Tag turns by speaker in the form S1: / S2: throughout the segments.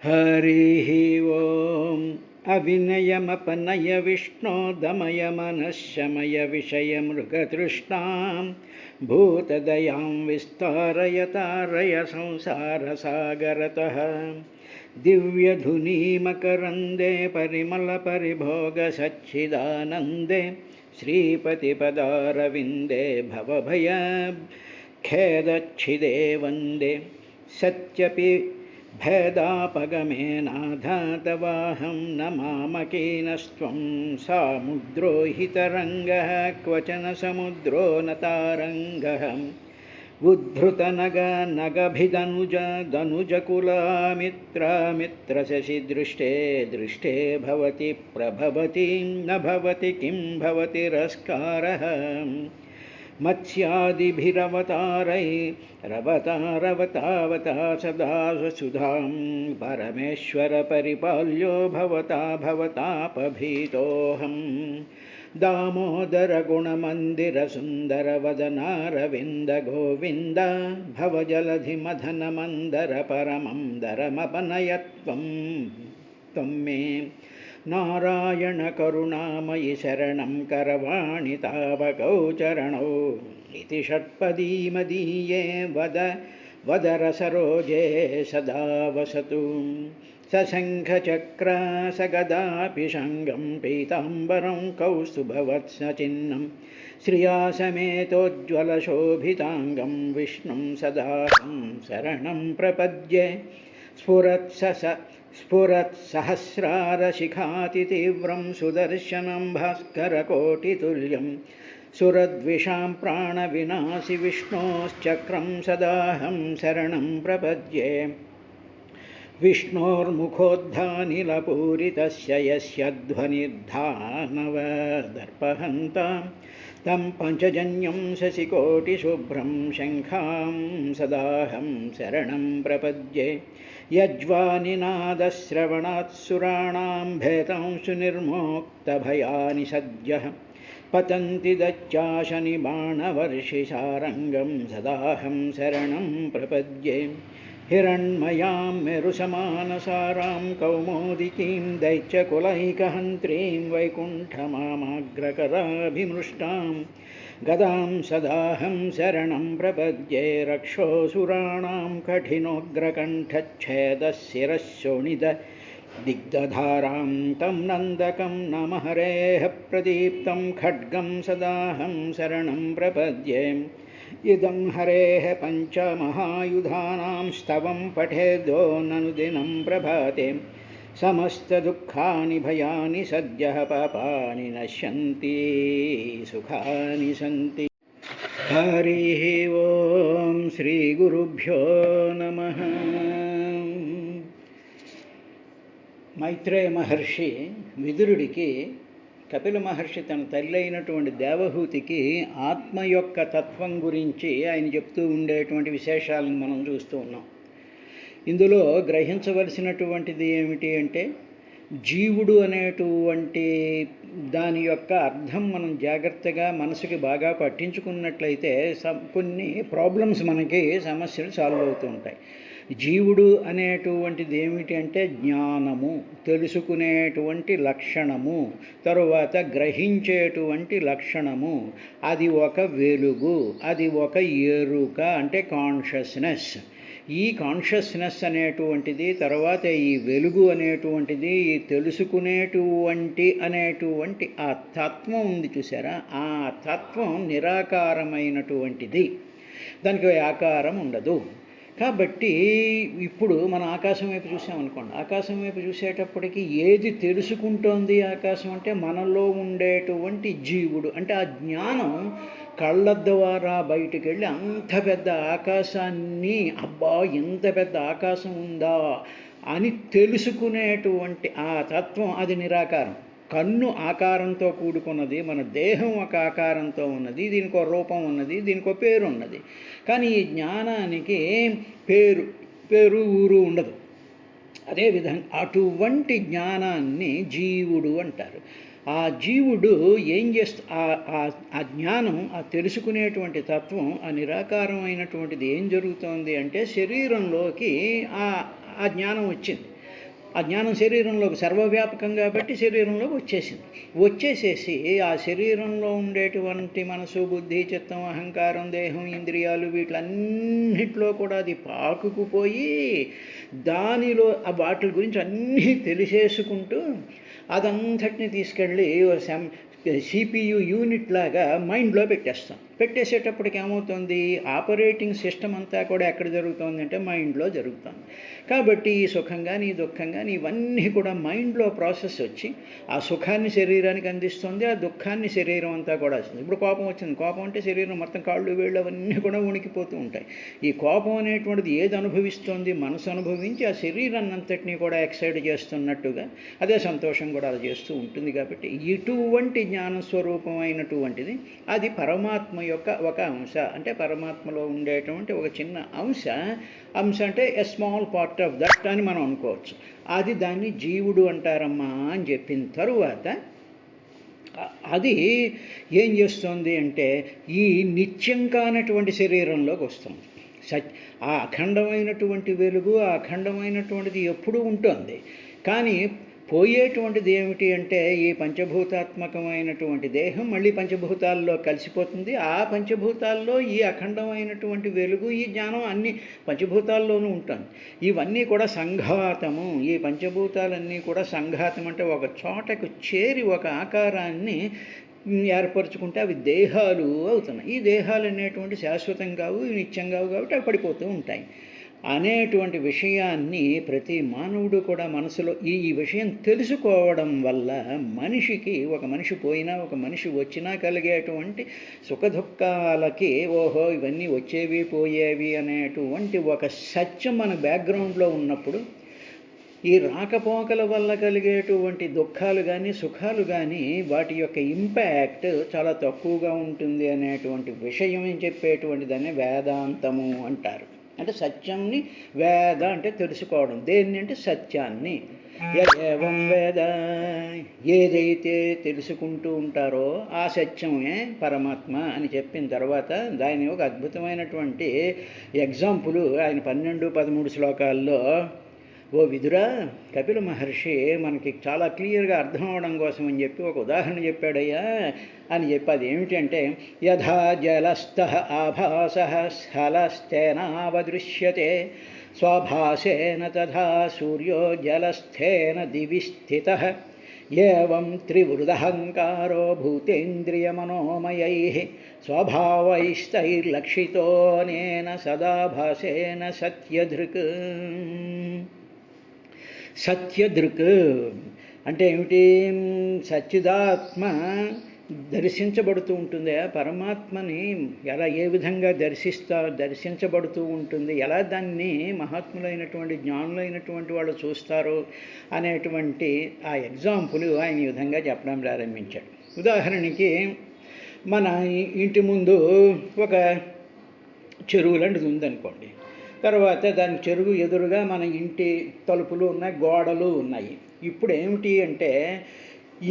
S1: हरिः ओम् अविनयमपनय विष्णो दमय मनःशमय विषयमृगतृष्णां भूतदयां विस्तारय तारय संसारसागरतः दिव्यधुनीमकरन्दे परिमलपरिभोगसच्चिदानन्दे श्रीपतिपदारविन्दे भवभयखेदच्छिदे वन्दे सत्यपि भेदापगमेनाधातवाहं नमामकीनस्त्वं सामुद्रो हि तरङ्गः क्वचन समुद्रो न तारङ्गः उद्धृतनगनगभिदनुजकुलामित्रामित्रशशिदृष्टे दृष्टे भवति प्रभवति न भवति किं भवति रस्कारः मत्स्यादिभिरवतारैरवतारवतावता सदा सुधां परमेश्वरपरिपाल्यो भवता भवतापभीतोऽहम् दामोदरगुणमन्दिरसुन्दरवदनारविन्द भवजलधिमथनमन्दरपरमं दरमपनयत्वं त्वं मे नारायणकरुणामयि शरणं करवाणि तावकौ चरणौ इति षट्पदीमदीये वदरसरोजे सदा वसतु सशङ्खचक्रासगदापि शङ्गं पीताम्बरं कौस्तुभवत्सचिह्नं श्रियासमेतोज्ज्वलशोभिताङ्गं विष्णुं सदाहं शरणं प्रपद्ये स्फुरत्सहस्रारशिखातितीव्रं सुदर्शनं भास्करकोटितुल्यं सुरद्विषां प्राणविनाशि विष्णोश्चक्रं सदाहं शरणं प्रपद्ये विष्णोर्मुखोद्धानिलपूरितस्य यस्य ध्वनिर्धानवदर्पहन्तां तं पञ्चजन्यं शशिकोटिशुभ्रं शङ्खां सदाहं शरणं प्रपद्ये यज्वानिनादश्रवणात् सुराणां भेतांशु निर्मोक्तभयानि सद्यः पतन्ति दच्चाशनिबाणवर्षिशारङ्गं सदाहं शरणं प्रपद्ये हिरण्मयां मेरुसमानसारां कौमोदिकीं दैत्यकुलैकहन्त्रीं वैकुण्ठमामाग्रकराभिमृष्टां गदां सदाहं शरणं प्रपद्ये रक्षोऽसुराणां कठिनोग्रकण्ठच्छेदशिरःशोणितदिग्धधारां तं नन्दकं नमहरेः प्रदीप्तं खड्गं सदाहं शरणं प्रपद्ये इदं हरेः पञ्चमहायुधानां स्तवं पठेद्यो ननुदिनं प्रभाते समस्तदुःखानि भयानि सद्यः पापानि नश्यन्ति सुखानि सन्ति। हरिः ओं श्रीगुरुभ्यो नमः। మైత్రేయ మహర్షి విదురుడికి కపిల మహర్షి తన తల్లి అయినటువంటి దేవహూతికి ఆత్మ యొక్క తత్వం గురించి ఆయన చెప్తూ ఉండేటువంటి విశేషాలను మనం చూస్తూ ఉన్నాం. ఇందులో గ్రహించవలసినటువంటిది ఏమిటి అంటే, జీవుడు అనేటువంటి దాని యొక్క అర్థం మనం జాగ్రత్తగా మనసుకి బాగా పట్టించుకున్నట్లయితే కొన్ని ప్రాబ్లమ్స్ మనకి సమస్యలు సాల్వ్ అవుతూ ఉంటాయి. జీవుడు అనేటువంటిది ఏమిటి అంటే జ్ఞానము, తెలుసుకునేటువంటి లక్షణము, తరువాత గ్రహించేటువంటి లక్షణము, అది ఒక వెలుగు, అది ఒక ఎరుక అంటే కాన్షియస్నెస్. ఈ కాన్షియస్నెస్ అనేటువంటిది, తర్వాత ఈ వెలుగు అనేటువంటిది, ఈ తెలుసుకునేటువంటి ఆ తత్వం ఉంది చూసారా, ఆ తత్వం నిరాకారమైనటువంటిది, దానికి ఆకారం ఉండదు. కాబట్టి ఇప్పుడు మన ఆకాశం వైపు చూసామనుకోండి, ఆకాశం వైపు చూసేటప్పటికి ఏది తెలుసుకుంటోంది ఆకాశం అంటే మనలో ఉండేటువంటి జీవుడు. అంటే ఆ జ్ఞానం కళ్ళ ద్వారా బయటికి వెళ్ళి అంత పెద్ద ఆకాశాన్ని, అబ్బా ఎంత పెద్ద ఆకాశం ఉందా అని తెలుసుకునేటువంటి ఆ తత్వం, అది నిరాకారం. కన్ను ఆకారంతో కూడుకున్నది, మన దేహం ఒక ఆకారంతో ఉన్నది, దీనికి ఒక రూపం ఉన్నది, దీనికి ఒక పేరు ఉన్నది. కానీ ఈ జ్ఞానానికి పేరు ఊరు ఉండదు. అదేవిధంగా అటువంటి జ్ఞానాన్ని జీవుడు అంటారు. ఆ జీవుడు ఏం ఆ జ్ఞానం, ఆ తెలుసుకునేటువంటి తత్వం, ఆ నిరాకారమైనటువంటిది ఏం జరుగుతోంది అంటే శరీరంలోకి ఆ జ్ఞానం వచ్చింది. ఆ జ్ఞానం శరీరంలోకి సర్వవ్యాపకం కాబట్టి శరీరంలోకి వచ్చేసేసి ఆ శరీరంలో ఉండేటువంటి మనసు, బుద్ధి, చిత్తం, అహంకారం, దేహం, ఇంద్రియాలు వీటిలన్నిటిలో కూడా అది పాకుకుపోయి దానిలో ఆ వాటి గురించి అన్నీ తెలిసేసుకుంటూ అదంతటిని తీసుకెళ్ళి సిపియు యూనిట్ లాగా మైండ్లో పెట్టేసేటప్పటికి ఏమవుతుంది, ఆపరేటింగ్ సిస్టమ్ అంతా కూడా ఎక్కడ జరుగుతుంది అంటే మైండ్లో జరుగుతుంది. కాబట్టి ఈ సుఖం కానీ దుఃఖం కానీ ఇవన్నీ కూడా మైండ్లో ప్రాసెస్ వచ్చి ఆ సుఖాన్ని శరీరానికి అందిస్తుంది, ఆ దుఃఖాన్ని శరీరం అంతా కూడా వస్తుంది. ఇప్పుడు కోపం వచ్చింది, కోపం అంటే శరీరం మొత్తం కాళ్ళు వేళ్ళు అవన్నీ కూడా ఉణికిపోతూ ఉంటాయి. ఈ కోపం అనేటువంటిది ఏది అనుభవిస్తోంది, మనసు అనుభవించి ఆ శరీరాన్ని అంతటినీ కూడా ఎక్సైట్ చేస్తున్నట్టుగా అదే సంతోషం కూడా అలా చేస్తూ ఉంటుంది. కాబట్టి ఇటువంటి జ్ఞానస్వరూపమైనటువంటిది అది పరమాత్మ యొక్క ఒక అంశ, అంటే పరమాత్మలో ఉండేటువంటి ఒక చిన్న అంశ అంటే a small part of that అని మనం అనుకోవచ్చు. అది దాన్ని జీవుడు అంటారమ్మా అని చెప్పిన తరువాత అది ఏం చేస్తుంది అంటే ఈ నిత్యం కానటువంటి శరీరంలోకి వస్తుంది. ఆ అఖండమైనటువంటి వెలుగు, ఆ అఖండమైనటువంటిది ఎప్పుడూ ఉంటుంది. కానీ పోయేటువంటిది ఏమిటి అంటే ఈ పంచభూతాత్మకమైనటువంటి దేహం మళ్ళీ పంచభూతాల్లో కలిసిపోతుంది. ఆ పంచభూతాల్లో ఈ అఖండమైనటువంటి వెలుగు, ఈ జ్ఞానం అన్ని పంచభూతాల్లోనూ ఉంటుంది. ఇవన్నీ కూడా సంఘాతము. ఈ పంచభూతాలన్నీ కూడా సంఘాతం అంటే ఒక చోటకు చేరి ఒక ఆకారాన్ని ఏర్పరచుకుంటే అవి దేహాలు అవుతున్నాయి. ఈ దేహాలు అనేటువంటి శాశ్వతం కావు, నిత్యం కావు, కాబట్టి అవి పడిపోతూ ఉంటాయి అనేటువంటి విషయాన్ని ప్రతి మానవుడు కూడా మనసులో ఈ విషయం తెలుసుకోవడం వల్ల మనిషికి, ఒక మనిషి పోయినా ఒక మనిషి వచ్చినా కలిగేటువంటి సుఖదుఖాలకి ఓహో ఇవన్నీ వచ్చేవి పోయేవి అనేటువంటి ఒక సత్యం మన బ్యాక్గ్రౌండ్లో ఉన్నప్పుడు ఈ రాకపోకల వల్ల కలిగేటువంటి దుఃఖాలు కానీ సుఖాలు కానీ వాటి యొక్క ఇంపాక్ట్ చాలా తక్కువగా ఉంటుంది అనేటువంటి విషయం చెప్పేటువంటి దాన్ని వేదాంతము అంటారు. అంటే సత్యంని వేద అంటే తెలుసుకోవడం, దేన్ని అంటే సత్యాన్ని. ఏవం వేద, ఏదైతే తెలుసుకుంటూ ఉంటారో ఆ సత్యమే పరమాత్మ అని చెప్పిన తర్వాత దాని ఒక అద్భుతమైనటువంటి ఎగ్జాంపుల్ ఆయన 12-13 శ్లోకాల్లో ఓ విదురా, కపిల మహర్షి మనకి చాలా క్లియర్గా అర్థం అవడం కోసం అని చెప్పి ఒక ఉదాహరణ చెప్పాడయ్యా అని చెప్పి అది ఏమిటంటే యథా జలస్థః ఆభాసః స్థలస్థేనావదృశ్యతే స్వభాసేన తథా సూర్యో జలస్థేన దివి స్థితః ఏవం త్రివృదహంకారో భూతేంద్రియమనోమయైః స్వభావైస్తైర్లక్షితోనేన సదా భాసేన సత్యదృక్. సత్యదృక్ అంటే ఏమిటి? సచ్చిదాత్మ దర్శించబడుతూ ఉంటుంది. పరమాత్మని ఎలా ఏ విధంగా దర్శించబడుతూ ఉంటుంది, ఎలా దాన్ని మహాత్ములైనటువంటి జ్ఞానులైనటువంటి వాళ్ళు చూస్తారు అనేటువంటి ఆ ఎగ్జాంపుల్ ఆయన ఈ విధంగా చెప్పడం ప్రారంభించాడు. ఉదాహరణకి మన ఇంటి ముందు ఒక చెరువు లాంటిది ఉందనుకోండి. తర్వాత దాని చెరువు ఎదురుగా మన ఇంటి తలుపులు ఉన్నాయి, గోడలు ఉన్నాయి. ఇప్పుడు ఏమిటి అంటే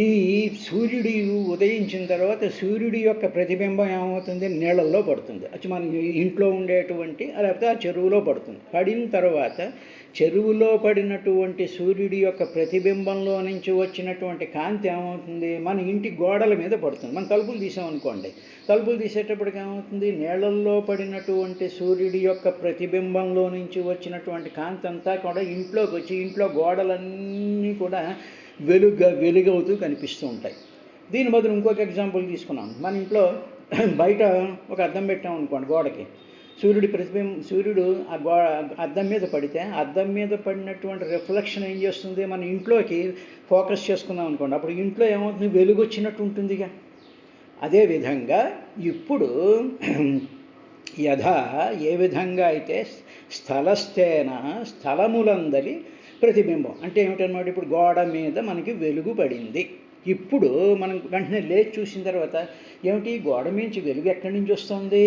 S1: ఈ సూర్యుడు ఉదయించిన తర్వాత సూర్యుడి యొక్క ప్రతిబింబం ఏమవుతుంది, నీళ్ళల్లో పడుతుంది. అది మన ఇంట్లో ఉండేటువంటి లేకపోతే ఆ చెరువులో పడుతుంది. పడిన తర్వాత చెరువులో పడినటువంటి సూర్యుడి యొక్క ప్రతిబింబంలో నుంచి వచ్చినటువంటి కాంతి ఏమవుతుంది, మన ఇంటి గోడల మీద పడుతుంది. మనం తలుపులు తీసామనుకోండి, తలుపులు తీసేటప్పటికి ఏమవుతుంది, నీళ్ళల్లో పడినటువంటి సూర్యుడి యొక్క ప్రతిబింబంలో నుంచి వచ్చినటువంటి కాంతి అంతా కూడా ఇంట్లోకి వచ్చి ఇంట్లో గోడలన్నీ కూడా వెలుగవుతూ కనిపిస్తూ ఉంటాయి. దీని బదులు ఇంకొక ఎగ్జాంపుల్ తీసుకున్నాం. మన ఇంట్లో బయట ఒక అద్దం పెట్టాం అనుకోండి గోడకి, సూర్యుడు ఆ అద్దం మీద పడితే అద్దం మీద పడినటువంటి రిఫ్లెక్షన్ ఏం చేస్తుంది, మన ఇంట్లోకి ఫోకస్ చేసుకున్నాం అనుకోండి, అప్పుడు ఇంట్లో ఏమవుతుంది, వెలుగు వచ్చినట్టు ఉంటుందిగా. అదేవిధంగా ఇప్పుడు యథా ఏ విధంగా అయితే స్థలస్థేన స్థలములందరి ప్రతిబింబం అంటే ఏమిటన్నమాట, ఇప్పుడు గోడ మీద మనకి వెలుగు పడింది. ఇప్పుడు మనం వెంటనే లేచి చూసిన తర్వాత ఏమిటి, గోడ నుంచి వెలుగు ఎక్కడి నుంచి వస్తుంది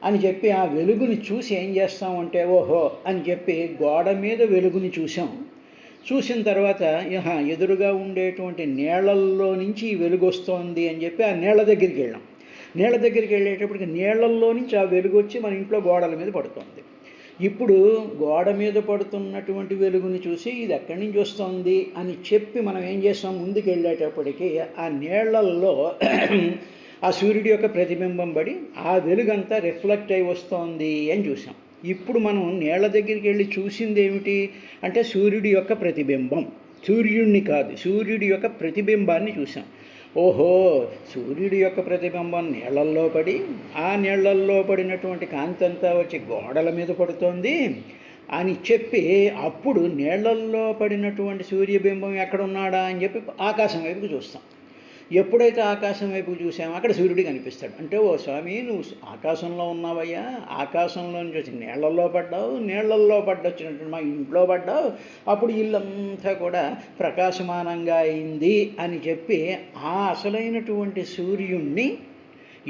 S1: అని చెప్పి ఆ వెలుగుని చూసి ఏం చేస్తామంటే ఓహో అని చెప్పి గోడ మీద వెలుగుని చూసిన తర్వాత ఎదురుగా ఉండేటువంటి నీళ్లల్లో నుంచి ఈ వెలుగు వస్తోంది అని చెప్పి ఆ నీళ్ల దగ్గరికి వెళ్ళాం. నీళ్ల దగ్గరికి వెళ్ళేటప్పటికి నీళ్లల్లో నుంచి ఆ వెలుగు వచ్చి మన ఇంట్లో గోడల మీద పడుతుంది. ఇప్పుడు గోడ మీద పడుతున్నటువంటి వెలుగుని చూసి ఇది ఎక్కడి నుంచి వస్తుంది అని చెప్పి మనం ఏం చేస్తాం, ముందుకు వెళ్ళేటప్పటికీ ఆ నీళ్లల్లో ఆ సూర్యుడి యొక్క ప్రతిబింబం పడి ఆ వెలుగంతా రిఫ్లెక్ట్ అయి వస్తోంది అని చూసాం. ఇప్పుడు మనం నీళ్ల దగ్గరికి వెళ్ళి చూసింది ఏమిటి అంటే సూర్యుడి యొక్క ప్రతిబింబం, సూర్యుడిని కాదు, సూర్యుడి యొక్క ప్రతిబింబాన్ని చూసాం. ఓహో, సూర్యుడి యొక్క ప్రతిబింబం నీళ్లల్లో పడి ఆ నీళ్లల్లో పడినటువంటి కాంతి అంతా వచ్చి గోడల మీద పడుతోంది అని చెప్పి అప్పుడు నీళ్లల్లో పడినటువంటి సూర్యబింబం ఎక్కడున్నాడా అని చెప్పి ఆకాశం వైపుకు చూస్తాం. ఎప్పుడైతే ఆకాశం వైపు చూసామో అక్కడ సూర్యుడు కనిపిస్తాడు. అంటే ఓ స్వామి, నువ్వు ఆకాశంలో ఉన్నావయ్యా, ఆకాశంలో నుంచి వచ్చి నీళ్లల్లో పడ్డావు, నీళ్లల్లో పడ్డొచ్చినట్టు మా ఇంట్లో పడ్డావు, అప్పుడు ఇల్లంతా కూడా ప్రకాశమానంగా అయింది అని చెప్పి ఆ అసలైనటువంటి సూర్యుణ్ణి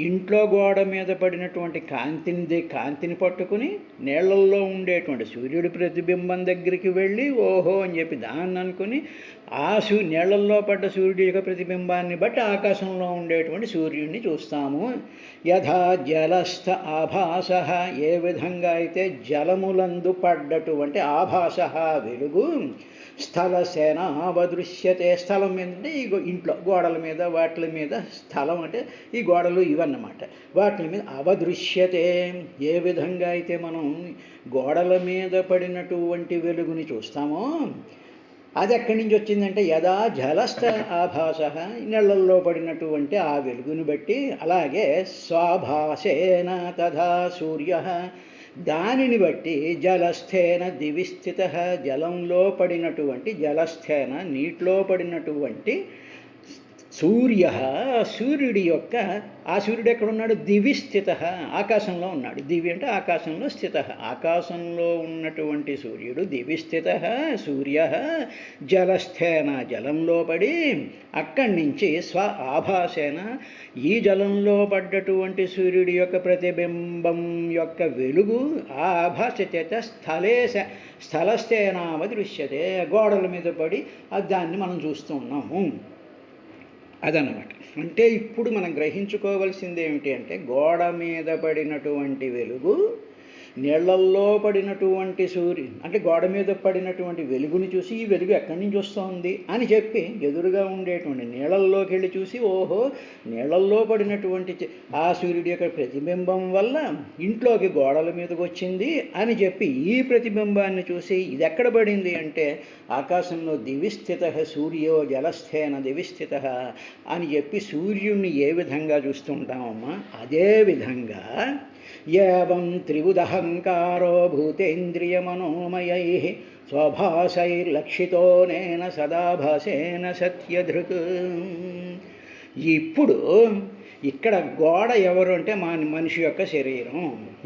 S1: ఇంట్లో గోడ మీద పడినటువంటి కాంతిని పట్టుకుని నీళ్లల్లో ఉండేటువంటి సూర్యుడి ప్రతిబింబం దగ్గరికి వెళ్ళి ఓహో అని చెప్పి దాన్ని అనుకుని ఆ నీళ్లల్లో పడ్డ సూర్యుడి యొక్క ప్రతిబింబాన్ని బట్టి ఆకాశంలో ఉండేటువంటి సూర్యుడిని చూస్తాము. యథా జలస్థ ఆభాస, ఏ విధంగా అయితే జలములందు పడ్డటువంటి ఆభాస వెలుగు స్థల సేనావదృశ్యతే, స్థలం ఏంటంటే ఈ ఇంట్లో గోడల మీద వాటి మీద, స్థలం అంటే ఈ గోడలు ఇవన్నమాట, వాటి మీద అవదృశ్యతే, ఏ విధంగా అయితే మనం గోడల మీద పడినటువంటి వెలుగుని చూస్తామో అది ఎక్కడి నుంచి వచ్చిందంటే యదా జలస్థ ఆభాస, నీళ్లల్లో పడినటువంటి ఆ వెలుగుని బట్టి, అలాగే స్వాభాసేన తథా సూర్య, దానిని బట్టి జలస్థేన దివిస్థిత, జలంలో పడినటువంటి జలస్థేన నీటిలో పడినటువంటి సూర్య, సూర్యుడి యొక్క ఆ సూర్యుడు ఎక్కడున్నాడు, దివి స్థిత, ఆకాశంలో ఉన్నాడు. దివి అంటే ఆకాశంలో, స్థిత ఆకాశంలో ఉన్నటువంటి సూర్యుడు, దివి స్థిత సూర్య జలస్థేన, జలంలో పడి అక్కడి నుంచి స్వ ఆభాసేన, ఈ జలంలో పడ్డటువంటి సూర్యుడి యొక్క ప్రతిబింబం యొక్క వెలుగు ఆ ఆభాస చేత స్థలస్థేనావదృశ్యతే, గోడల మీద పడి దాన్ని మనం చూస్తూ ఉన్నాము. అదన్నమాట. అంటే ఇప్పుడు మనం గ్రహించుకోవలసింది ఏమిటి అంటే గోడ మీద పడినటువంటి వెలుగు, నీళ్లల్లో పడినటువంటి సూర్యుడు, అంటే గోడ మీద పడినటువంటి వెలుగుని చూసి ఈ వెలుగు ఎక్కడి నుంచి వస్తుంది అని చెప్పి ఎదురుగా ఉండేటువంటి నీళ్లల్లోకి వెళ్ళి చూసి ఓహో, నీళ్లల్లో పడినటువంటి ఆ సూర్యుడి యొక్క ప్రతిబింబం వల్ల ఇంట్లోకి గోడల మీదకి వచ్చింది అని చెప్పి ఈ ప్రతిబింబాన్ని చూసి ఇది ఎక్కడ పడింది అంటే ఆకాశంలో దివిస్థిత సూర్యో జలస్థేన దివిస్థిత అని చెప్పి సూర్యుడిని ఏ విధంగా చూస్తుంటామమ్మా అదే విధంగా ఏవం త్రిబుధహంకారో భూతేంద్రియమనోమయై స్వభాసైర్లక్షితోనేన సదాభాసేన సత్యధృక్. ఇప్పుడు ఇక్కడ గోడ ఎవరు అంటే మనిషి యొక్క శరీరం,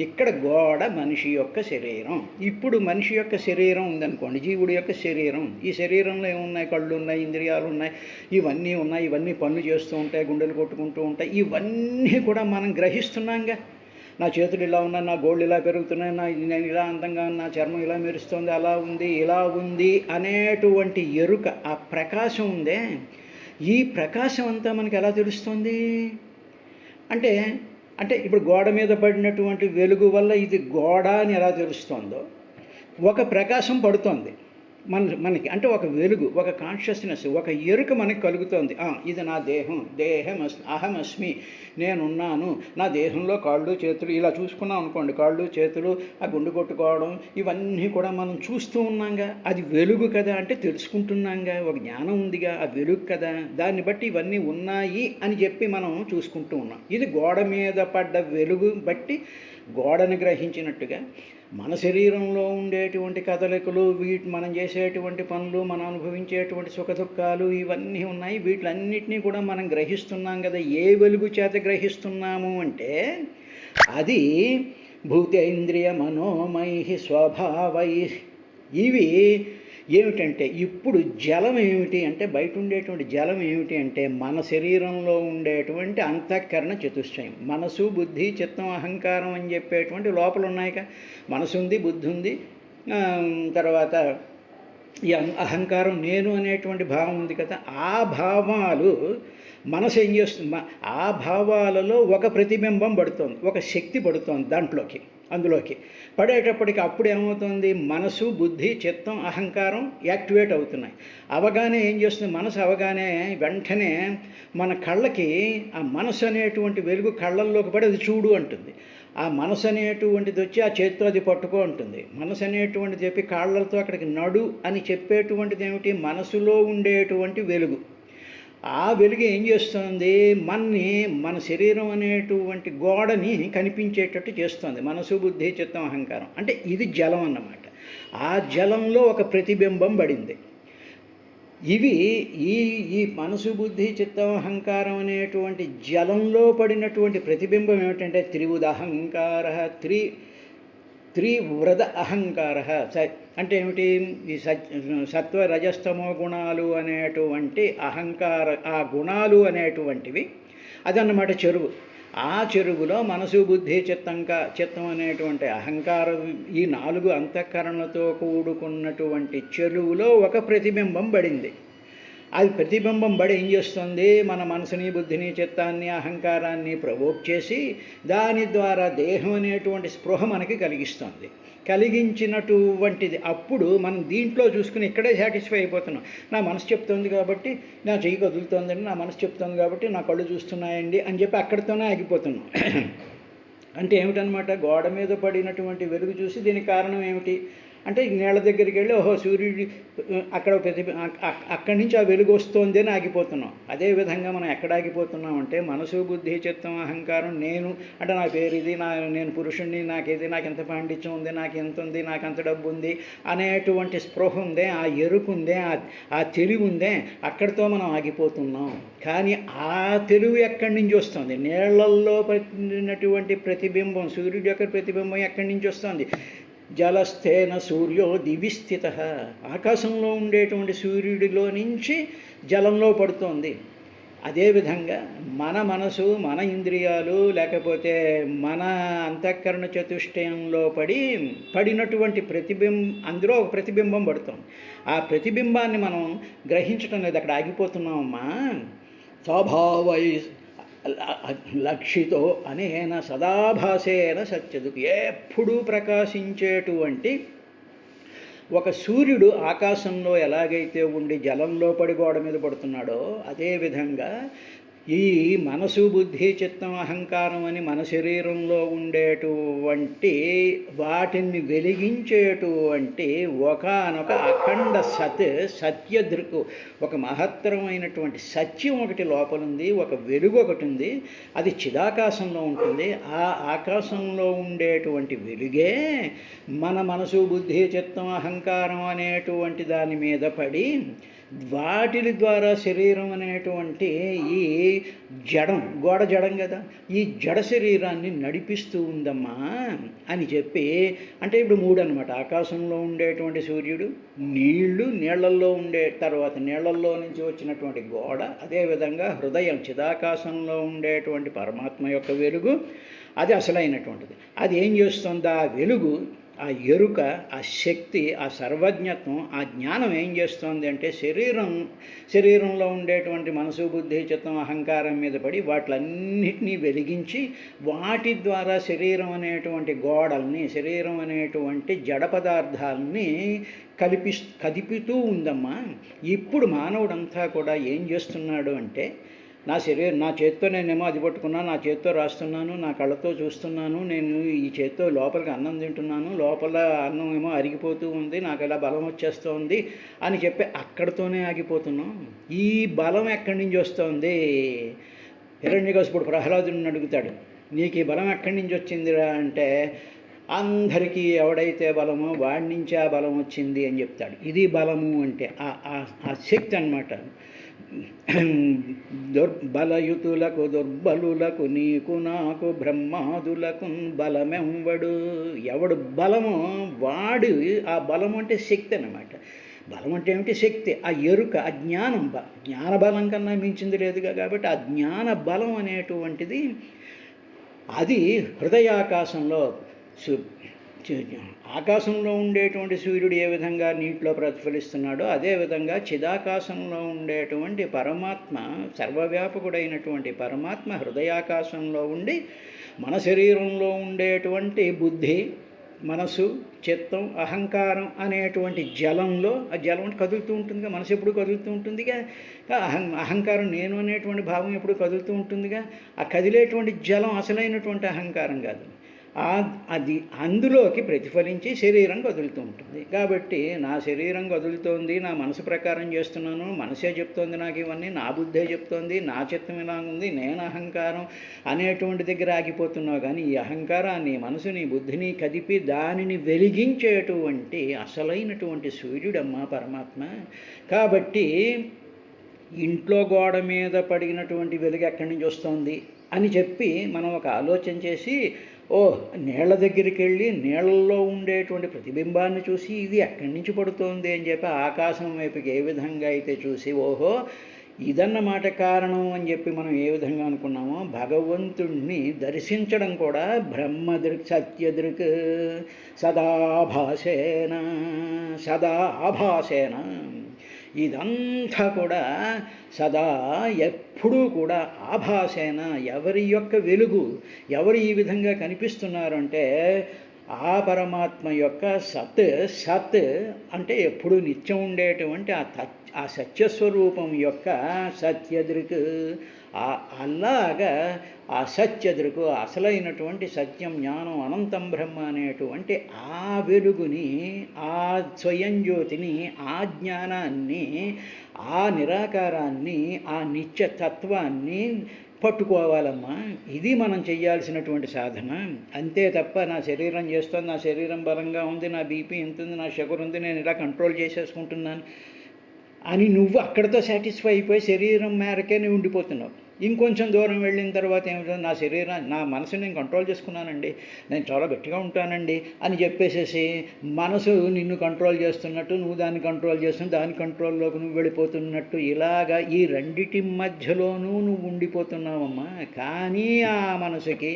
S1: ఇక్కడ గోడ మనిషి యొక్క శరీరం. ఇప్పుడు మనిషి యొక్క శరీరం ఉందనుకోండి, జీవుడి యొక్క శరీరం, ఈ శరీరంలో ఏమున్నాయి, కళ్ళు ఉన్నాయి, ఇంద్రియాలు ఉన్నాయి, ఇవన్నీ ఉన్నాయి, ఇవన్నీ పనులు చేస్తూ ఉంటాయి, గుండెలు కొట్టుకుంటూ ఉంటాయి, ఇవన్నీ కూడా మనం గ్రహిస్తున్నాంగా. నా చేతులు ఇలా ఉన్నాయి, నా గోళ్ళు ఇలా పెరుగుతున్నాయి, నేను ఇలా అందంగా, నా చర్మం ఇలా మెరుస్తుంది, అలా ఉంది, ఇలా ఉంది అనేటువంటి ఎరుక, ఆ ప్రకాశం ఉందే, ఈ ప్రకాశం అంతా మనకి ఎలా తెలుస్తుంది అంటే ఇప్పుడు గోడ మీద పడినటువంటి వెలుగు వల్ల ఇది గోడ అని ఎలా తెలుస్తుందో, ఒక ప్రకాశం పడుతోంది మనకి, అంటే ఒక వెలుగు, ఒక కాన్షియస్నెస్, ఒక ఎరుక మనకి కలుగుతోంది. ఇది నా దేహం అహమస్మి, నేనున్నాను, నా దేహంలో కాళ్ళు చేతులు ఇలా చూసుకున్నాం అనుకోండి, కాళ్ళు చేతులు ఆ గుండు కొట్టుకోవడం ఇవన్నీ కూడా మనం చూస్తూ ఉన్నాంగా, అది వెలుగు కదా అంటే తెలుసుకుంటున్నాంగా, ఒక జ్ఞానం ఉందిగా, ఆ వెలుగు కదా, దాన్ని బట్టి ఇవన్నీ ఉన్నాయి అని చెప్పి మనం చూసుకుంటూ ఉన్నాం. ఇది గోడ మీద పడ్డ వెలుగు బట్టి గోడని గ్రహించినట్టుగా మన శరీరంలో ఉండేటువంటి కదలికలు, మనం చేసేటువంటి పనులు, మనం అనుభవించేటువంటి సుఖదుఖాలు ఇవన్నీ ఉన్నాయి, వీటిలన్నిటినీ కూడా మనం గ్రహిస్తున్నాం కదా. ఏ వెలుగు చేత గ్రహిస్తున్నాము అంటే అది భూతేంద్రియ మనోమై స్వభావై. ఇవి ఏమిటంటే ఇప్పుడు జలం ఏమిటి అంటే బయట ఉండేటువంటి జలం ఏమిటి అంటే మన శరీరంలో ఉండేటువంటి అంతఃకరణ చతుష్టయం, మనసు బుద్ధి చిత్తం అహంకారం అని చెప్పేటువంటి లోపల ఉన్నాయిగా. మనసు ఉంది, బుద్ధి ఉంది, తర్వాత ఈ అహంకారం నేను అనేటువంటి భావం ఉంది కదా. ఆ భావాలు మనసు ఏం చేస్తుంది, ఆ భావాలలో ఒక ప్రతిబింబం పడుతోంది, ఒక శక్తి పడుతోంది దాంట్లోకి. అందులోకి పడేటప్పటికి అప్పుడు ఏమవుతుంది, మనసు, బుద్ధి, చిత్తం, అహంకారం యాక్టివేట్ అవుతున్నాయి. అవగానే ఏం చేస్తుంది, మనసు అవగానే వెంటనే మన కళ్ళకి ఆ మనసు అనేటువంటి వెలుగు కళ్ళల్లోకి పడి అది చూడు అంటుంది. ఆ మనసు అనేటువంటిది వచ్చి ఆ చేతితో అది పట్టుకో ఉంటుంది. మనసు అనేటువంటిది చెప్పి కాళ్ళతో అక్కడికి నడు అని చెప్పేటువంటిది ఏమిటి, మనసులో ఉండేటువంటి వెలుగు. ఆ వెలుగు ఏం చేస్తుంది, మన శరీరం అనేటువంటి గోడని కనిపించేటట్టు చేస్తుంది. మనసు, బుద్ధి, చిత్తం, అహంకారం అంటే ఇది జలం అన్నమాట. ఆ జలంలో ఒక ప్రతిబింబం పడింది. ఇవి ఈ మనసు, బుద్ధి, చిత్తం, అహంకారం అనేటువంటి జలంలో పడినటువంటి ప్రతిబింబం ఏమిటంటే త్రివుదహంకార, త్రివ్రత అహంకార. అంటే ఏమిటి, ఈ సత్వ రజస్తమో గుణాలు అనేటువంటి ఆ గుణాలు అనేటువంటివి అదన్నమాట చెరువు. ఆ చెరువులో మనసు, బుద్ధి, చిత్తం అనేటువంటి అహంకారం, ఈ 4 అంతఃకరణలతో కూడుకున్నటువంటి చెరువులో ఒక ప్రతిబింబం పడింది. అది ప్రతిబింబం పడి ఏం చేస్తుంది, మన మనసుని, బుద్ధిని, చిత్తాన్ని, అహంకారాన్ని ప్రవోక్ చేసి దాని ద్వారా దేహం అనేటువంటి స్పృహ మనకి కలిగించినటువంటిది. అప్పుడు మనం దీంట్లో చూసుకుని ఇక్కడే సాటిస్ఫై అయిపోతున్నాం. నా మనసు చెప్తోంది కాబట్టి నా చెయ్యి కదులుతోందండి, నా మనసు చెప్తోంది కాబట్టి నా కళ్ళు చూస్తున్నాయండి అని చెప్పి అక్కడితోనే ఆగిపోతున్నాం. అంటే ఏమిటనమాట, గోడ మీద పడినటువంటి వెలుగు చూసి దీనికి కారణం ఏమిటి అంటే నీళ్ళ దగ్గరికి వెళ్ళి ఓహో సూర్యుడి అక్కడ అక్కడి నుంచి ఆ వెలుగు వస్తోంది అని ఆగిపోతున్నాం. అదేవిధంగా మనం ఎక్కడ ఆగిపోతున్నాం అంటే మనసు, బుద్ధి, చిత్తం, అహంకారం, నేను అంటే నా పేరు ఇది, నేను పురుషుణ్ణి, నాకేది, నాకు ఎంత పాండిత్యం ఉంది, నాకు ఎంత ఉంది, నాకు అంత డబ్బు ఉంది అనేటువంటి స్పృహ ఉందే, ఆ ఎరుకు ఉందే, ఆ తెలివి ఉందే, అక్కడితో మనం ఆగిపోతున్నాం. కానీ ఆ తెలివి ఎక్కడి నుంచి వస్తుంది, నీళ్లల్లో పడినటువంటి ప్రతిబింబం, సూర్యుడి యొక్క ప్రతిబింబం ఎక్కడి నుంచి వస్తుంది, జలస్థేన సూర్యో దివిస్థిత. ఆకాశంలో ఉండేటువంటి సూర్యుడిలో నుంచి జలంలో పడుతోంది. అదేవిధంగా మన మనసు, మన ఇంద్రియాలు, లేకపోతే మన అంతఃకరణ చతుష్టయంలో పడినటువంటి అందులో ఒక ప్రతిబింబం పడుతుంది. ఆ ప్రతిబింబాన్ని మనం గ్రహించడం లేదు, అక్కడ ఆగిపోతున్నామమ్మా. స్వభావై లక్షితో అనేన సదాభాసేన సత్యదుకు. ఎప్పుడూ ప్రకాశించేటువంటి ఒక సూర్యుడు ఆకాశంలో ఎలాగైతే ఉండి జలంలో పడి గోడ మీద పడుతున్నాడో అదేవిధంగా ఈ మనసు, బుద్ధి, చిత్తం, అహంకారం అని మన శరీరంలో ఉండేటువంటి వాటిని వెలిగించేటువంటి ఒకానొక అఖండ సత్యదృక్కు, ఒక మహత్తరమైనటువంటి సత్యం ఒకటి లోపలుంది, ఒక వెలుగు ఒకటి ఉంది. అది చిదాకాశంలో ఉంటుంది. ఆ ఆకాశంలో ఉండేటువంటి వెలుగే మన మనసు, బుద్ధి, చిత్తం, అహంకారం అనేటువంటి దాని మీద పడి వాటి ద్వారా శరీరం అనేటువంటి ఈ గోడ జడం కదా, ఈ జడ శరీరాన్ని నడిపిస్తూ ఉందమ్మా అని చెప్పి. అంటే ఇప్పుడు 3 అనమాట, ఆకాశంలో ఉండేటువంటి సూర్యుడు, నీళ్లల్లో ఉండే తర్వాత నీళ్లల్లో నుంచి వచ్చినటువంటి గోడ, అదేవిధంగా హృదయం చిదాకాశంలో ఉండేటువంటి పరమాత్మ యొక్క వెలుగు, అది అసలైనటువంటిది. అది ఏం చేస్తుంది, ఆ వెలుగు, ఆ ఎరుక, ఆ శక్తి, ఆ సర్వజ్ఞత్వం, ఆ జ్ఞానం ఏం చేస్తోంది అంటే శరీరంలో ఉండేటువంటి మనసు, బుద్ధి, చిత్తం, అహంకారం మీద పడి వాటిలన్నిటినీ వెలిగించి వాటి ద్వారా శరీరం అనేటువంటి గోడల్ని, శరీరం అనేటువంటి జడ పదార్థాలని కదిపితూ ఉందమ్మా. ఇప్పుడు మానవుడంతా కూడా ఏం చేస్తున్నాడు అంటే నా చేత్తో నేనేమో అది పట్టుకున్నాను, నా చేత్తో రాస్తున్నాను, నా కళ్ళతో చూస్తున్నాను, నేను ఈ చేత్తో లోపలికి అన్నం తింటున్నాను, లోపల అన్నం ఏమో అరిగిపోతూ ఉంది, నాకు ఇలా బలం వచ్చేస్తోంది అని చెప్పి అక్కడితోనే ఆగిపోతున్నాం. ఈ బలం ఎక్కడి నుంచి వస్తుంది, హిరణ్యకశిపుడు ప్రహ్లాదుని అడుగుతాడు, నీకు ఈ బలం ఎక్కడి నుంచి వచ్చిందిరా అంటే అందరికీ ఎవడైతే బలమో వాడి నుంచి ఆ బలం వచ్చింది అని చెప్తాడు. ఇది బలము అంటే ఆ శక్తి అన్నమాట. దుర్బలయుతులకు దుర్బలులకు నీకు నాకు బ్రహ్మాదులకు బలమెంవడు. ఎవడు బలమో వాడు, ఆ బలం అంటే శక్తి అన్నమాట. బలం అంటే ఏమిటి, శక్తి, ఆ ఎరుక, ఆ జ్ఞానం. జ్ఞాన బలం కన్నా మించింది లేదుగా. కాబట్టి ఆ జ్ఞాన బలం అనేటువంటిది అది హృదయాకాశంలో ఆకాశంలో ఉండేటువంటి సూర్యుడు ఏ విధంగా నీటిలో ప్రతిఫలిస్తున్నాడో అదేవిధంగా చిదాకాశంలో ఉండేటువంటి పరమాత్మ, సర్వవ్యాపకుడైనటువంటి పరమాత్మ హృదయాకాశంలో ఉండి మన శరీరంలో ఉండేటువంటి బుద్ధి, మనసు, చిత్తం, అహంకారం అనేటువంటి జలంలో, ఆ జలం అంటే కదులుతూ ఉంటుందిగా, మనసు ఎప్పుడు కదులుతూ ఉంటుందిగా, అహంకారం నేను అనేటువంటి భావం ఎప్పుడు కదులుతూ ఉంటుందిగా. ఆ కదిలేటువంటి జలం అసలైనటువంటి అహంకారం కాదు, అది అందులోకి ప్రతిఫలించి శరీరం కదులుతూ ఉంటుంది. కాబట్టి నా శరీరం కదులుతోంది, నా మనసు ప్రకారం చేస్తున్నాను, మనసే చెప్తోంది నాకు ఇవన్నీ, నా బుద్ధే చెప్తోంది, నా చిత్తం ఇలా ఉంది, నేను అహంకారం అనేటువంటి దగ్గర ఆగిపోతున్నావు. కానీ ఈ అహంకారాన్ని, మనసుని, బుద్ధిని కదిపి దానిని వెలిగించేటువంటి అసలైనటువంటి సూర్యుడమ్మ పరమాత్మ. కాబట్టి ఇంట్లో గోడ మీద పడినటువంటి వెలుగు ఎక్కడి నుంచి వస్తుంది అని చెప్పి మనం ఒక ఆలోచన చేసి, నీళ్ల దగ్గరికి వెళ్ళి నీళ్ళల్లో ఉండేటువంటి ప్రతిబింబాన్ని చూసి ఇది ఎక్కడి నుంచి పడుతోంది అని చెప్పి ఆకాశం వైపుకి ఏ విధంగా అయితే చూసి, ఓహో ఇదన్నమాట కారణం అని చెప్పి మనం ఏ విధంగా అనుకున్నామో, భగవంతుణ్ణి దర్శించడం కూడా బ్రహ్మదృక్ సత్యదృక్ సదాభాసేన సదాభాసేన, ఇదంతా కూడా సదా ఎప్పుడూ కూడా ఆభాసేన, ఎవరి యొక్క వెలుగు, ఎవరు ఈ విధంగా కనిపిస్తున్నారు అంటే ఆ పరమాత్మ యొక్క సత్ అంటే ఎప్పుడు నిత్యం ఉండేటువంటి ఆ సత్యస్వరూపం యొక్క సత్యదృక్, అలాగా ఆ సత్యదృకు, అసలైనటువంటి సత్యం, జ్ఞానం, అనంతం బ్రహ్మ అనేటువంటి ఆ వెలుగుని, ఆ స్వయం జ్యోతిని, ఆ జ్ఞానాన్ని, ఆ నిరాకారాన్ని, ఆ నిత్యతత్వాన్ని పట్టుకోవాలమ్మా. ఇది మనం చేయాల్సినటువంటి సాధన. అంతే తప్ప నా శరీరం చేస్తుంది, నా శరీరం బలంగా ఉంది, నా బీపీ ఎంత ఉంది, నా షుగర్ ఉంది, నేను ఇలా కంట్రోల్ చేసేసుకుంటున్నాను అని నువ్వు అక్కడితో సాటిస్ఫై అయిపోయి శరీరం మేరకే నువ్వు ఉండిపోతున్నావు. ఇంకొంచెం దూరం వెళ్ళిన తర్వాత ఏమిటో, నా శరీరం, నా మనసుని నేను కంట్రోల్ చేసుకున్నానండి, నేను చాలా గట్టిగా ఉంటానండి అని చెప్పేసేసి మనసు నిన్ను కంట్రోల్ చేస్తున్నట్టు, నువ్వు దాన్ని కంట్రోల్ చేస్తున్న, దాని కంట్రోల్లోకి నువ్వు వెళ్ళిపోతున్నట్టు, ఇలాగా ఈ రెండిటి మధ్యలోనూ నువ్వు ఉండిపోతున్నావమ్మా. కానీ ఆ మనసుకి,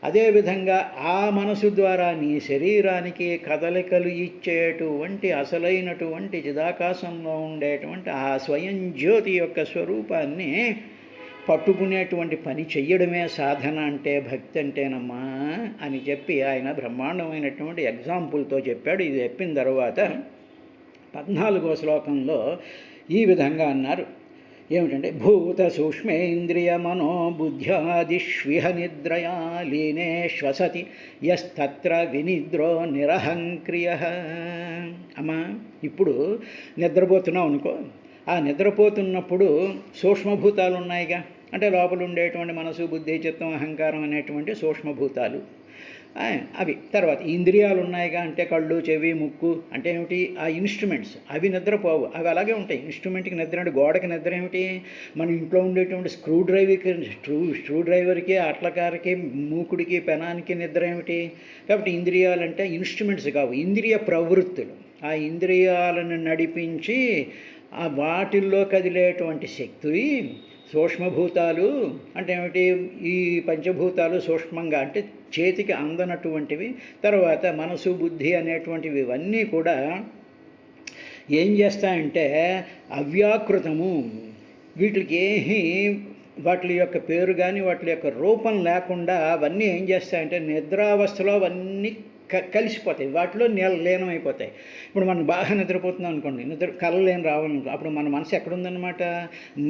S1: అదేవిధంగా ఆ మనసు ద్వారా నీ శరీరానికి కదలికలు ఇచ్చేటువంటి అసలైనటువంటి చిదాకాశంలో ఉండేటువంటి ఆ స్వయం జ్యోతి యొక్క స్వరూపాన్ని పట్టుకునేటువంటి పని చెయ్యడమే సాధన అంటే, భక్తి అంటేనమ్మా అని చెప్పి ఆయన బ్రహ్మాండమైనటువంటి ఎగ్జాంపుల్తో చెప్పాడు. ఇది చెప్పిన తర్వాత 14వ శ్లోకంలో ఈ విధంగా అన్నారు. ఏమిటంటే, భూత సూక్ష్మేంద్రియ మనో బుద్ధ్యాదిష్విహ నిద్రయా లీనే శ్వసతి యస్తత్ర వినిద్రో నిరహంక్రియ. అమ్మా, ఇప్పుడు నిద్రపోతున్నావు అనుకో, ఆ నిద్రపోతున్నప్పుడు సూక్ష్మభూతాలు ఉన్నాయిగా, అంటే లోపల ఉండేటువంటి మనసు, బుద్ధి, చిత్తం, అహంకారం అనేటువంటి సూక్ష్మభూతాలు అవి. తర్వాత ఇంద్రియాలు ఉన్నాయిగా, అంటే కళ్ళు, చెవి, ముక్కు, అంటే ఏమిటి, ఆ ఇన్స్ట్రుమెంట్స్, అవి నిద్రపోవు, అవి అలాగే ఉంటాయి. ఇన్స్ట్రుమెంట్కి నిద్ర అంటే, గోడకి నిద్ర ఏమిటి, మన ఇంట్లో ఉండేటువంటి స్క్రూ డ్రైవర్కి, అట్లకారకి, మూకుడికి, పెనానికి నిద్ర ఏమిటి. కాబట్టి ఇంద్రియాలంటే ఇన్స్ట్రుమెంట్స్ కావు, ఇంద్రియ ప్రవృత్తులు. ఆ ఇంద్రియాలను నడిపించి ఆ వాటిల్లో కదిలేటువంటి శక్తి సూక్ష్మభూతాలు. అంటే ఏమిటి, ఈ పంచభూతాలు సూక్ష్మంగా, అంటే చేతికి అందనటువంటివి. తర్వాత మనసు, బుద్ధి అనేటువంటివి ఇవన్నీ కూడా ఏం చేస్తాయంటే అవ్యాకృతము, వీటికి వాటి యొక్క పేరు కానీ వాటి యొక్క రూపం లేకుండా అవన్నీ ఏం చేస్తాయంటే నిద్రావస్థలో అవన్నీ కలిసిపోతాయి, వాటిలో లీనమైపోతాయి. ఇప్పుడు మనం బాగా నిద్రపోతున్నాం అనుకోండి, కలలేని రావాలనుకో, అప్పుడు మన మనసు ఎక్కడుందనమాట,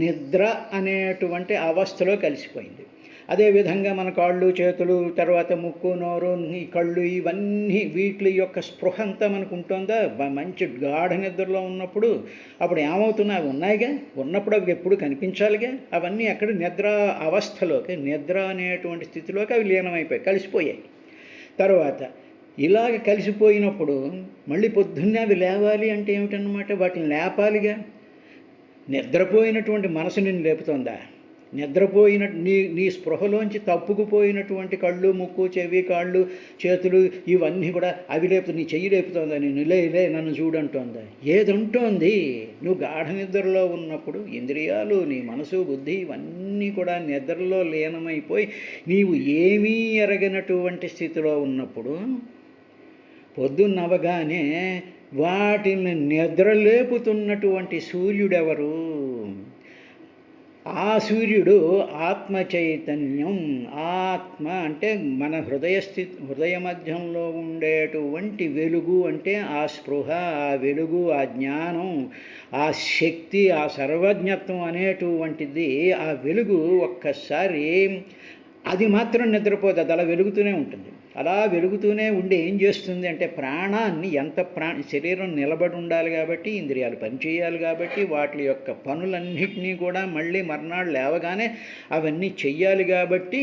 S1: నిద్ర అనేటువంటి అవస్థలో కలిసిపోయింది. అదేవిధంగా మన కాళ్ళు, చేతులు, తర్వాత ముక్కు, నోరు, ఈ కళ్ళు, ఇవన్నీ వీటి యొక్క స్పృహ అంతా మనకు ఉంటుందా, మంచి గాఢ నిద్రలో ఉన్నప్పుడు. అప్పుడు ఏమవుతున్నాయి, అవి ఉన్నాయిగా, ఉన్నప్పుడు అవి ఎప్పుడు కనిపించాలిగా. అవన్నీ అక్కడ నిద్ర అవస్థలోకి, నిద్ర అనేటువంటి స్థితిలోకి అవి లీనమైపోయాయి, కలిసిపోయాయి. తర్వాత ఇలాగ కలిసిపోయినప్పుడు మళ్ళీ పొద్దున్నే అవి లేవాలి అంటే ఏమిటన్నమాట, వాటిని లేపాలిగా. నిద్రపోయినటువంటి మనసు నిన్ను లేపుతోందా, నిద్రపోయిన నీ స్పృహలోంచి తప్పుకుపోయినటువంటి కళ్ళు, ముక్కు, చెవి, కాళ్ళు, చేతులు ఇవన్నీ కూడా అవి నీ చెయ్యి లేపుతోందా, నేను లే నన్ను చూడంటోందా, ఏదంటోంది. నువ్వు గాఢ నిద్రలో ఉన్నప్పుడు ఇంద్రియాలు, నీ మనసు, బుద్ధి ఇవన్నీ కూడా నిద్రలో లీనమైపోయి నీవు ఏమీ ఎరగనటువంటి స్థితిలో ఉన్నప్పుడు పొద్దున్నవగానే వాటిని నిద్రలేపుతున్నటువంటి సూర్యుడెవరు, ఆ సూర్యుడు ఆత్మ చైతన్యం. ఆత్మ అంటే మన హృదయ మధ్యంలో ఉండేటువంటి వెలుగు, అంటే ఆ స్పృహ, ఆ వెలుగు, ఆ జ్ఞానం, ఆ శక్తి, ఆ సర్వజ్ఞత్వం అనేటువంటిది. ఆ వెలుగు ఒక్కసారి అది మాత్రం నిద్రపోదు, అది అలా వెలుగుతూనే ఉంటుంది. అలా వెలుగుతూనే ఉండి ఏం చేస్తుంది అంటే ప్రాణాన్ని, శరీరం నిలబడి ఉండాలి కాబట్టి, ఇంద్రియాలు పనిచేయాలి కాబట్టి, వాటి యొక్క పనులన్నింటినీ కూడా మళ్ళీ మర్నాడు లేవగానే అవన్నీ చెయ్యాలి కాబట్టి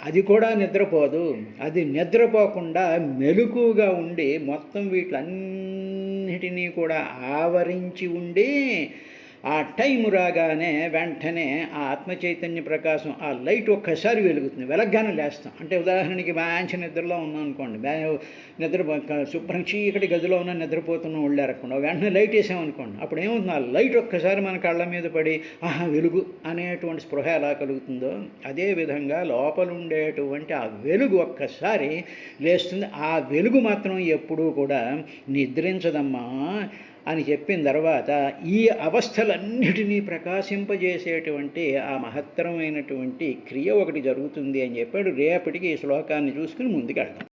S1: అది కూడా నిద్రపోదు. అది నిద్రపోకుండా మెలకుగా ఉండి మొత్తం వీటిలన్నిటినీ కూడా ఆవరించి ఉండి ఆ టైం రాగానే వెంటనే ఆ ఆత్మచైతన్య ప్రకాశం, ఆ లైట్ ఒక్కసారి వెలుగుతుంది. వెలగ్గానే లేస్తాం. అంటే ఉదాహరణకి మంచి నిద్రలో ఉన్నాం అనుకోండి, శుభ్రం చీకటి గదిలో ఉన్న నిద్రపోతున్న వెళ్ళారకుండా వెంటనే లైట్ వేసామనుకోండి, అప్పుడు ఏమవుతుంది, ఆ లైట్ ఒక్కసారి మన కళ్ళ మీద పడి ఆహా వెలుగు అనేటువంటి స్పృహ ఎలా కలుగుతుందో, అదేవిధంగా లోపల ఉండేటువంటి ఆ వెలుగు ఒక్కసారి లేస్తుంది. ఆ వెలుగు మాత్రం ఎప్పుడూ కూడా నిద్రించదమ్మా అని చెప్పిన తర్వాత ఈ అవస్థలన్నిటినీ ప్రకాశింపజేసేటువంటి ఆ మహత్తరమైనటువంటి క్రియ ఒకటి జరుగుతుంది అని చెప్పాడు. రేపటికి ఈ శ్లోకాన్ని చూసుకుని ముందుకెళ్దాం.